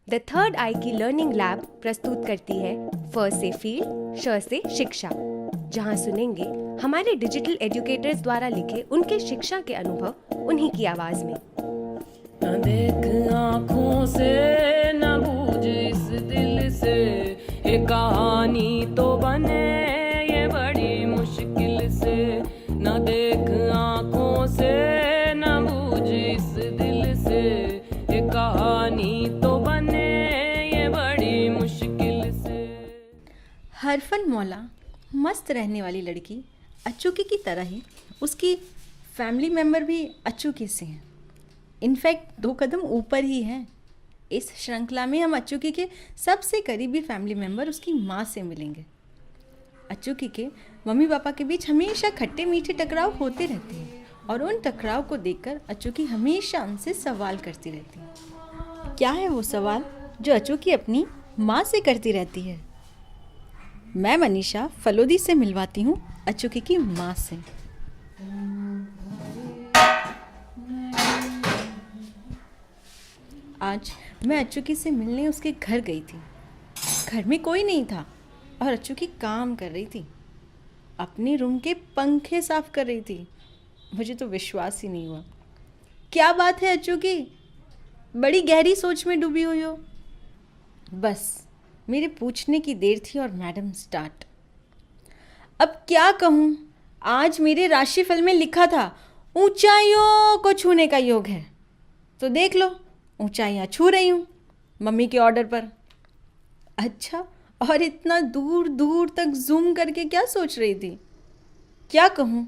The third आई की learning lab प्रस्तुत करती है फ से फील्ड, श से शिक्षा, जहां सुनेंगे हमारे डिजिटल एजुकेटर्स द्वारा लिखे उनके शिक्षा के अनुभव उन्हीं की आवाज में। न देख आँखों से न बूझ इस दिल से, ये कहानी तो बने ये बड़ी मुश्किल से। न देख आँखों से न बूझ इस दिल से, ये कहानी तो बने ये बड़ी मुश्किल से। हरफन मौला मस्त रहने वाली लड़की अचूकी की तरह ही उसकी फैमिली मेम्बर भी अचूकी से हैं। इनफैक्ट 2 कदम ऊपर ही हैं। इस श्रृंखला में हम अचूकी के सबसे करीबी फैमिली मेम्बर उसकी माँ से मिलेंगे। अचूकी के मम्मी पापा के बीच हमेशा खट्टे मीठे टकराव होते रहते हैं और उन टकराव को देखकर अचूकी हमेशा उनसे सवाल करती रहती है। क्या है वो सवाल जो अचूकी अपनी माँ से करती रहती है? मैं मनीषा फलोदी से मिलवाती हूँ अचूकी की माँ से। आज मैं अचूकी से मिलने उसके घर गई थी। घर में कोई नहीं था और अचूकी काम कर रही थी, अपने रूम के पंखे साफ कर रही थी। मुझे तो विश्वास ही नहीं हुआ। क्या बात है अचूकी, बड़ी गहरी सोच में डूबी हुई हो? बस मेरे पूछने की देर थी और मैडम स्टार्ट। अब क्या कहूँ, आज मेरे राशिफल में लिखा था ऊंचाइयों को छूने का योग है, तो देख लो ऊंचाइयाँ छू रही हूँ मम्मी के ऑर्डर पर। अच्छा, और इतना दूर दूर तक जूम करके क्या सोच रही थी? क्या कहूँ,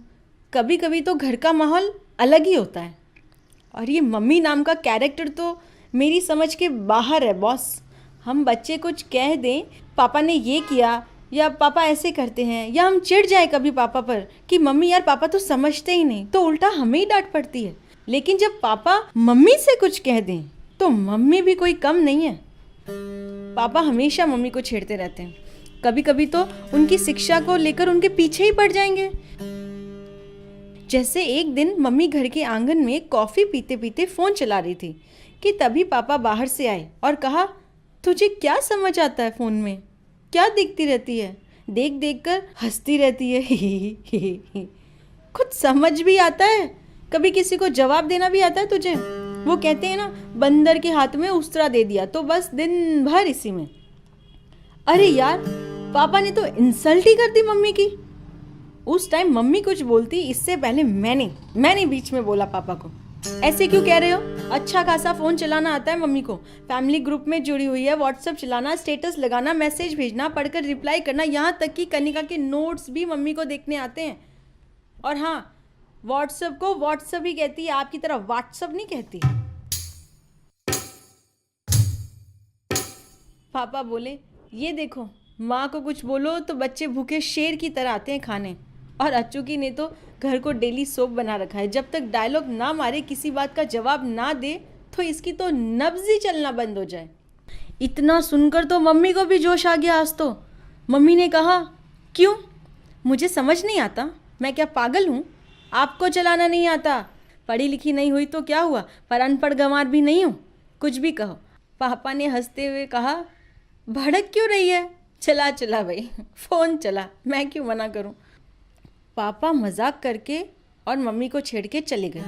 कभी कभी तो घर का माहौल अलग ही होता है और ये मम्मी नाम का कैरेक्टर तो मेरी समझ के बाहर है बॉस। हम बच्चे कुछ कह दें, पापा ने ये किया या पापा ऐसे करते हैं, या हम चिढ़ जाए कभी पापा पर कि मम्मी यार पापा तो समझते ही नहीं, तो उल्टा हमें ही डांट पड़ती है। लेकिन जब पापा मम्मी से कुछ कह दें तो मम्मी भी कोई कम नहीं है। पापा हमेशा मम्मी को छेड़ते रहते हैं, कभी कभी तो उनकी शिक्षा को लेकर उनके पीछे ही पड़ जाएंगे। जैसे एक दिन मम्मी घर के आंगन में कॉफ़ी पीते पीते फ़ोन चला रही थी कि तभी पापा बाहर से आए और कहा, तुझे क्या समझ आता है फ़ोन में, क्या देखती रहती है, देख देख कर हंसती रहती है। खुद समझ भी आता है, कभी किसी को जवाब देना भी आता है तुझे? वो कहते हैं ना, बंदर के हाथ में उस्तरा दे दिया तो बस दिन भर इसी में। अरे यार, पापा ने तो इंसल्ट ही कर दी मम्मी की। उस टाइम मम्मी कुछ बोलती, इससे पहले मैंने बीच में बोला पापा को, ऐसे क्यों कह रहे हो? अच्छा खासा फ़ोन चलाना आता है मम्मी को, फैमिली ग्रुप में जुड़ी हुई है, व्हाट्सएप चलाना, स्टेटस लगाना, मैसेज भेजना, पढ़कर रिप्लाई करना, यहाँ तक कि कनिका के नोट्स भी मम्मी को देखने आते हैं। और हाँ, व्हाट्सएप को व्हाट्सएप ही कहती है, आपकी तरह व्हाट्सएप नहीं कहती। पापा बोले, ये देखो माँ को कुछ बोलो तो बच्चे भूखे शेर की तरह आते हैं खाने। और अचूकी ने तो घर को डेली सोप बना रखा है, जब तक डायलॉग ना मारे, किसी बात का जवाब ना दे तो इसकी तो नब्ज़ ही चलना बंद हो जाए। इतना सुनकर तो मम्मी को भी जोश आ गया आज तो। मम्मी ने कहा, क्यों, मुझे समझ नहीं आता? मैं क्या पागल हूँ? आपको चलाना नहीं आता? पढ़ी लिखी नहीं हुई तो क्या हुआ, पर अनपढ़ गंवार भी नहीं हूँ, कुछ भी कहो। पापा ने हंसते हुए कहा, भड़क क्यों रही है, चला चला भाई, फ़ोन चला, मैं क्यों मना करूँ। पापा मजाक करके और मम्मी को छेड़ के चले गए।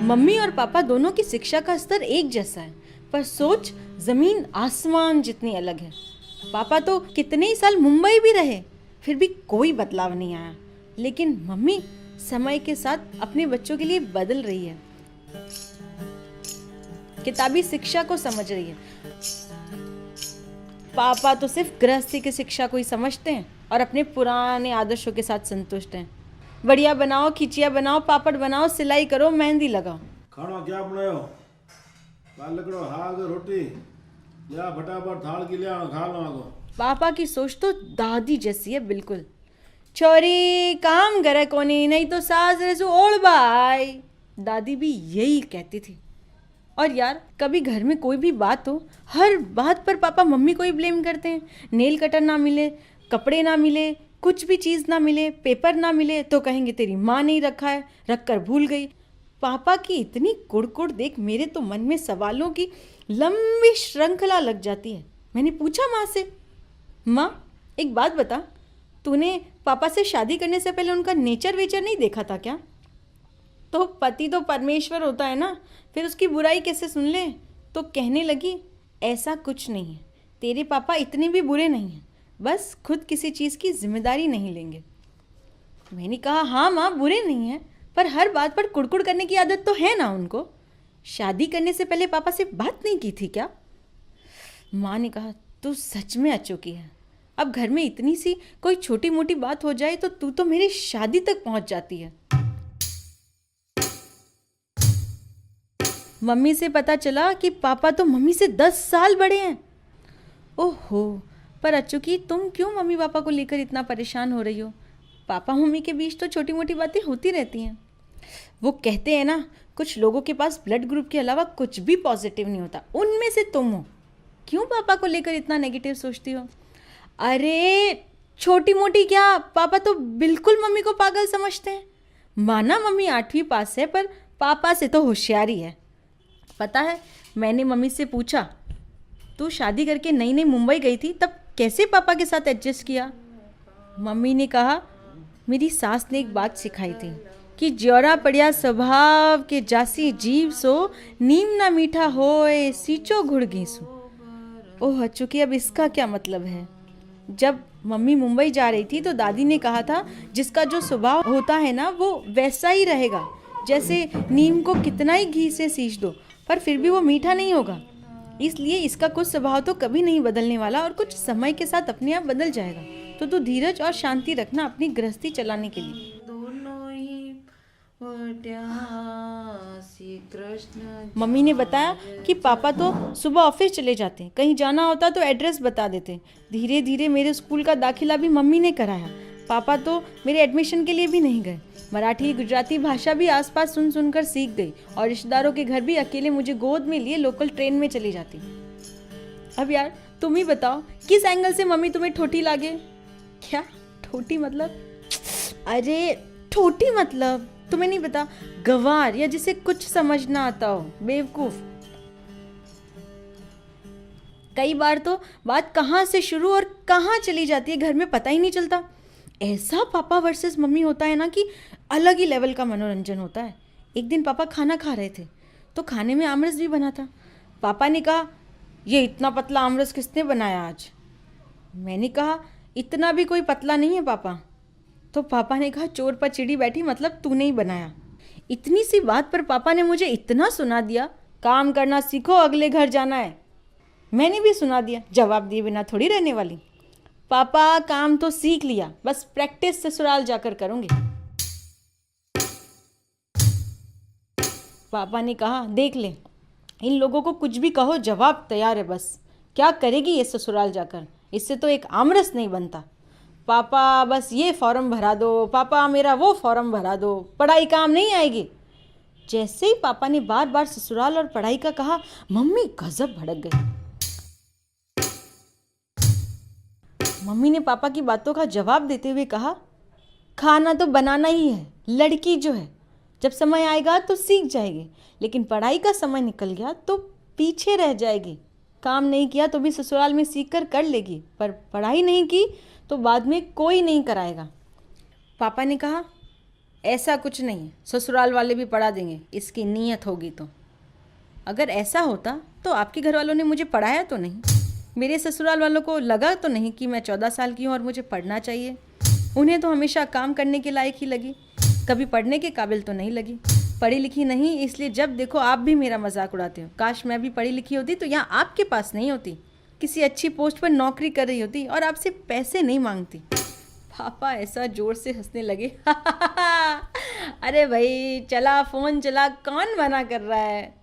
मम्मी और पापा दोनों की शिक्षा का स्तर एक जैसा है, पर सोच जमीन आसमान जितनी अलग है। पापा तो कितने ही साल मुंबई भी रहे, फिर भी कोई बदलाव नहीं आया, लेकिन मम्मी समय के साथ अपने बच्चों के लिए बदल रही है, किताबी शिक्षा को समझ रही है। पापा तो सिर्फ गृहस्थी की शिक्षा को ही समझते हैं और अपने पुराने आदर्शों के साथ संतुष्ट हैं। बढ़िया बनाओ, खिचिया बनाओ, पापड़ बनाओ, सिलाई करो, मेहंदी लगाओ। खाना क्या बनायो? पालकड़ो हाग रोटी या फटाफट थाल की ले खा लो आगो। पापा की सोच तो दादी जैसी है बिल्कुल। छोरी काम करे कोनी, नहीं तो सास रेसु ओढ़ बाई, दादी भी यही कहती थी। और यार, कभी घर में कोई भी बात हो, हर बात पर पापा मम्मी को ही ब्लेम करते हैं। नेल कटर ना मिले, कपड़े ना मिले, कुछ भी चीज़ ना मिले, पेपर ना मिले तो कहेंगे तेरी माँ नहीं रखा है, रख कर भूल गई। पापा की इतनी कुड़कुड़ देख मेरे तो मन में सवालों की लंबी श्रृंखला लग जाती है। मैंने पूछा माँ से, माँ एक बात बता, तूने पापा से शादी करने से पहले उनका नेचर वेचर नहीं देखा था क्या? तो पति तो परमेश्वर होता है ना, फिर उसकी बुराई कैसे सुन ले? तो कहने लगी, ऐसा कुछ नहीं है, तेरे पापा इतने भी बुरे नहीं हैं, बस खुद किसी चीज़ की जिम्मेदारी नहीं लेंगे। मैंने कहा, हाँ माँ बुरे नहीं हैं, पर हर बात पर कुड़कुड़ करने की आदत तो है ना उनको। शादी करने से पहले पापा से बात नहीं की थी क्या? माँ ने कहा, तू सच में अचूकी है। अब घर में इतनी सी कोई छोटी मोटी बात हो जाए तो तू तो मेरी शादी तक पहुंच जाती है। मम्मी से पता चला कि पापा तो मम्मी से 10 साल बड़े हैं। ओहो, पर अचूकी तुम क्यों मम्मी पापा को लेकर इतना परेशान हो रही हो? पापा मम्मी के बीच तो छोटी मोटी बातें होती रहती हैं। वो कहते हैं ना, कुछ लोगों के पास ब्लड ग्रुप के अलावा कुछ भी पॉजिटिव नहीं होता, उनमें से तुम हो। क्यों पापा को लेकर इतना नेगेटिव सोचती हो? अरे छोटी मोटी क्या, पापा तो बिल्कुल मम्मी को पागल समझते हैं। माना मम्मी 8वीं पास है, पर पापा से तो होशियारी है। पता है, मैंने मम्मी से पूछा, तू शादी करके नई नई मुंबई गई थी, तब कैसे पापा के साथ एडजस्ट किया? मम्मी ने कहा, मेरी सास ने एक बात सिखाई थी कि ज्योरा पड़िया स्वभाव के जासी जीव सो, नीम ना मीठा होए सींचो घुड़ घीसू। ओह अचूकी, अब इसका क्या मतलब है? जब मम्मी मुंबई जा रही थी तो दादी ने कहा था, जिसका जो स्वभाव होता है ना वो वैसा ही रहेगा। जैसे नीम को कितना ही घी से सींच दो पर फिर भी वो मीठा नहीं होगा, इसलिए इसका कुछ स्वभाव तो कभी नहीं बदलने वाला और कुछ समय के साथ अपने आप बदल जाएगा। तो तू धीरज और शांति रखना अपनी गृहस्थी चलाने के लिए। मम्मी ने बताया कि पापा तो सुबह ऑफिस चले जाते हैं, कहीं जाना होता तो एड्रेस बता देते। धीरे धीरे मेरे स्कूल का दाखिला भी मम्मी ने कराया। पापा तो मेरे एडमिशन के लिए भी नहीं गए। मराठी गुजराती भाषा भी आसपास सुन सुनकर सीख गई और रिश्तेदारों के घर भी अकेले मुझे गोद में लिए लोकल ट्रेन में चली जाती। अब यार तुम ही बताओ, किस एंगल से मम्मी तुम्हें ठोटी लागे? क्या ठोटी मतलब? अरे ठोटी मतलब तुम्हें नहीं पता, गंवार, या जिसे कुछ समझ ना आता हो, बेवकूफ। कई बार तो बात कहाँ से शुरू और कहाँ चली जाती है घर में पता ही नहीं चलता। ऐसा पापा वर्सेस मम्मी होता है ना कि अलग ही लेवल का मनोरंजन होता है। एक दिन पापा खाना खा रहे थे तो खाने में आमरस भी बना था। पापा ने कहा, ये इतना पतला आमरस किसने बनाया आज? मैंने कहा, इतना भी कोई पतला नहीं है पापा। तो पापा ने कहा, चोर पर चिड़ी बैठी, मतलब तूने ही बनाया। इतनी सी बात पर पापा ने मुझे इतना सुना दिया, काम करना सीखो, अगले घर जाना है। मैंने भी सुना दिया, जवाब दिए बिना थोड़ी रहने वाली। पापा काम तो सीख लिया, बस प्रैक्टिस ससुराल जाकर करूंगी। पापा ने कहा, देख ले, इन लोगों को कुछ भी कहो जवाब तैयार है, बस क्या करेगी ये ससुराल जाकर, इससे तो एक आमरस नहीं बनता। पापा बस ये फॉर्म भरा दो, पापा मेरा वो फॉर्म भरा दो, पढ़ाई काम नहीं आएगी। जैसे ही पापा ने बार बार ससुराल और पढ़ाई का कहा, मम्मी गजब भड़क गई। मम्मी ने पापा की बातों का जवाब देते हुए कहा, खाना तो बनाना ही है, लड़की जो है जब समय आएगा तो सीख जाएगी, लेकिन पढ़ाई का समय निकल गया तो पीछे रह जाएगी। काम नहीं किया तो भी ससुराल में सीख कर लेगी, पर पढ़ाई नहीं की तो बाद में कोई नहीं कराएगा। पापा ने कहा, ऐसा कुछ नहीं है, ससुराल वाले भी पढ़ा देंगे, इसकी नीयत होगी तो। अगर ऐसा होता तो आपके घर वालों ने मुझे पढ़ाया तो नहीं? मेरे ससुराल वालों को लगा तो नहीं कि मैं 14 साल की हूँ और मुझे पढ़ना चाहिए? उन्हें तो हमेशा काम करने के लायक ही लगी, कभी पढ़ने के काबिल तो नहीं लगी। पढ़ी लिखी नहीं, इसलिए जब देखो आप भी मेरा मजाक उड़ाते हो। काश मैं भी पढ़ी लिखी होती तो यहाँ आपके पास नहीं होती, किसी अच्छी पोस्ट पर नौकरी कर रही होती और आपसे पैसे नहीं मांगती। पापा ऐसा जोर से हंसने लगे। अरे भाई चला फ़ोन चला, कौन मना कर रहा है?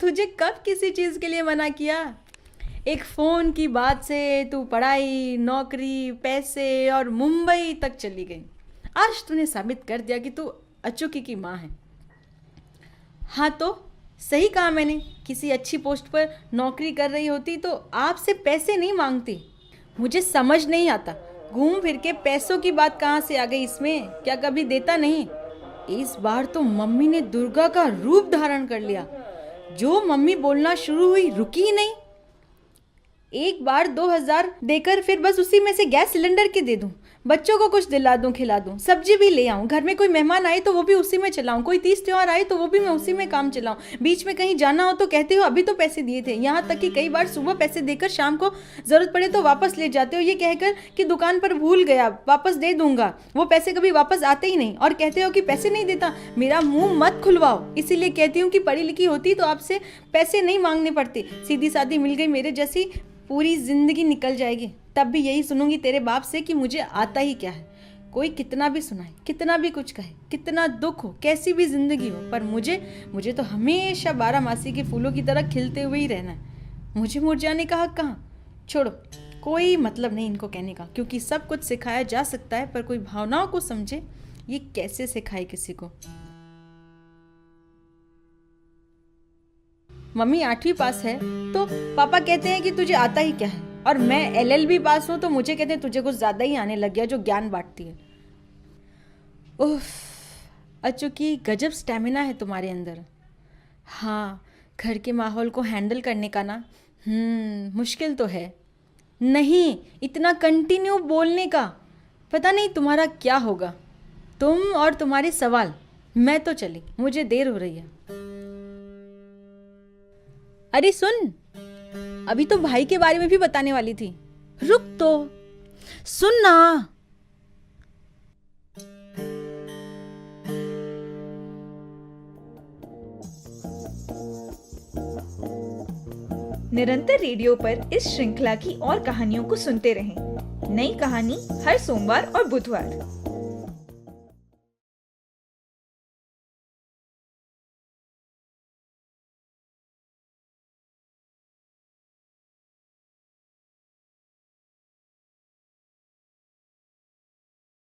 तुझे कब किसी चीज़ के लिए मना किया? एक फ़ोन की बात से तू पढ़ाई, नौकरी, पैसे और मुंबई तक चली गई। आज तूने साबित कर दिया कि तू अचूकी की माँ है। हाँ तो सही कहा मैंने, किसी अच्छी पोस्ट पर नौकरी कर रही होती तो आपसे पैसे नहीं मांगती। मुझे समझ नहीं आता, घूम फिर के पैसों की बात कहाँ से आ गई इसमें? क्या कभी देता नहीं? इस बार तो मम्मी ने दुर्गा का रूप धारण कर लिया। जो मम्मी बोलना शुरू हुई रुकी ही नहीं। एक बार 2000 देकर फिर बस उसी में से गैस सिलेंडर के दे दूं, बच्चों को कुछ दिला दूं, खिला दूं, सब्जी भी ले आऊं, घर में कोई मेहमान आए तो वो भी उसी में चलाऊं, कोई तीज त्योहार आए तो वो भी मैं उसी में काम चलाऊं, बीच में कहीं जाना हो तो कहते हो अभी तो पैसे दिए थे। यहाँ तक कि कई बार सुबह पैसे देकर शाम को जरूरत पड़े तो वापस ले जाते हो, ये कहकर कि दुकान पर भूल गया, वापस दे दूंगा। वो पैसे कभी वापस आते ही नहीं और कहते हो कि पैसे नहीं देता। मेरा मुंह मत खुलवाओ, इसीलिए कहती हूँ कि पढ़ी लिखी होती तो आपसे पैसे नहीं मांगने पड़ते। सीधी सादी मिल गई मेरे जैसी, पूरी जिंदगी निकल जाएगी, तब भी यही सुनूंगी तेरे बाप से कि मुझे आता ही क्या है। कोई कितना भी सुनाए, कितना भी कुछ कहे, कितना दुख हो, कैसी भी जिंदगी हो, पर मुझे तो हमेशा 12 मासी के फूलों की तरह खिलते हुए ही रहना है। मुझे मुरझाने का हक कहाँ? छोड़ो, कोई मतलब नहीं इनको कहने का, क्योंकि सब कुछ सिखाया जा सकता है, पर कोई भावनाओं को समझे ये कैसे सिखाए किसी को। मम्मी 8वीं पास है तो पापा कहते हैं कि तुझे आता ही क्या है, और मैं LLB पास हूं तो मुझे कहते हैं तुझे कुछ ज्यादा ही आने लग गया जो ज्ञान बांटती है। उफ, अच्छू की गजब स्टैमिना है तुम्हारे अंदर। हाँ, घर के माहौल को हैंडल करने का ना मुश्किल तो है नहीं, इतना कंटिन्यू बोलने का पता नहीं तुम्हारा क्या होगा। तुम और तुम्हारे सवाल। मैं तो चली, मुझे देर हो रही है। अरे सुन, अभी तो भाई के बारे में भी बताने वाली थी, रुक तो सुन ना। निरंतर रेडियो पर इस श्रृंखला की और कहानियों को सुनते रहें। नई कहानी हर सोमवार और बुधवार।